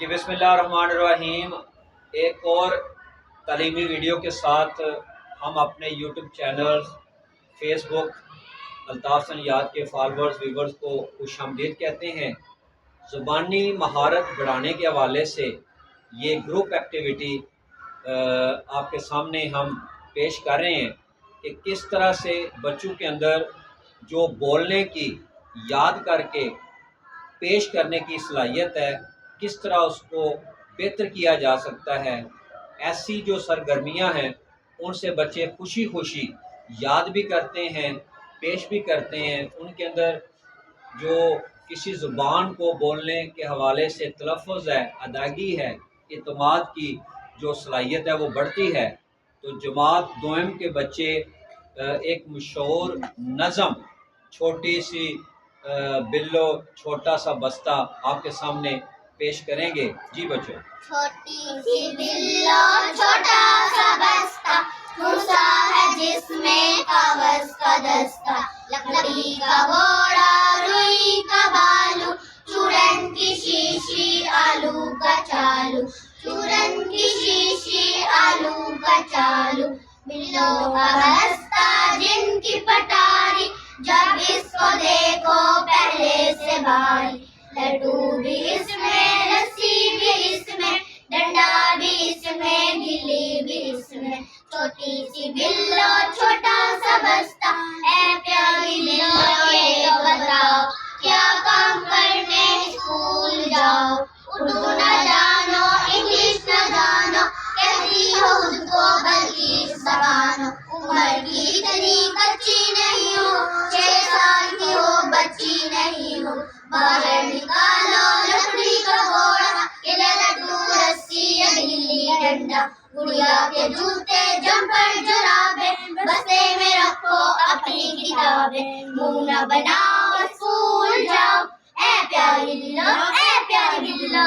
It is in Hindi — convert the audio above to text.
जी बिस्मिल्लाहिर्रहमानिर्रहीम। एक और तालीमी वीडियो के साथ हम अपने यूट्यूब चैनल, फेसबुक अल्ताफ़ सनियाद के फॉलोअर्स व्यूवर्स को खुशामदीद कहते हैं। ज़ुबानी महारत बढ़ाने के हवाले से ये ग्रुप एक्टिविटी आपके सामने हम पेश कर रहे हैं कि किस तरह से बच्चों के अंदर जो बोलने की, याद करके पेश करने की सलाहियत है, किस तरह उसको बेहतर किया जा सकता है। ऐसी जो सरगर्मियां हैं उनसे बच्चे खुशी खुशी याद भी करते हैं, पेश भी करते हैं। उनके अंदर जो किसी ज़ुबान को बोलने के हवाले से तलफ़्फ़ुज़ है, अदायगी है, इत्माद की जो सलाहियत है वो बढ़ती है। तो जमात दोयम के बच्चे एक मशहूर नज़म, छोटी सी बिल्लो छोटा सा बस्ता आपके सामने पेश करेंगे। जी बच्चों। छोटी सी बिल्लो छोटा सा बस्ता, घुसा है जिसमें कागज का दस्ता। लकड़ी का घोड़ा, रुई का बालू, चूरन की शीशी, आलू का चालू, चूरन की शीशी, आलू का चालू। बिल्लो का बस्ता जिनकी पटारी, जब इसको देखो पहले से भारी। लड्डू भी इसमें, लस्सी भी इसमें, डंडा भी इसमें, गिल्ली भी इसमें। छोटी सी बिल्लो छोटा सा बस्ता, ऐ प्यारी बिल्लो ये बताओ, क्या काम करने स्कूल जाओ। उर्दू न जानो, इंग्लिश न जानो, कहती हो खुद को बल्कि जबानो। उम्र की इतनी कच्ची नहीं हो, 6 साल की हो बच्ची नहीं हो। बाहर निकालो लकड़ी का घोड़ा, ये लड्डू रस्सी या गिल्ली डंडा। गुड़िया के जूते जंपर जुराबे, बस्ते में रखो अपनी किताबें। मुंह न बनाओ स्कूल जाओ, ऐ प्यारी बिल्लो, ऐ प्यारी बिल्लो।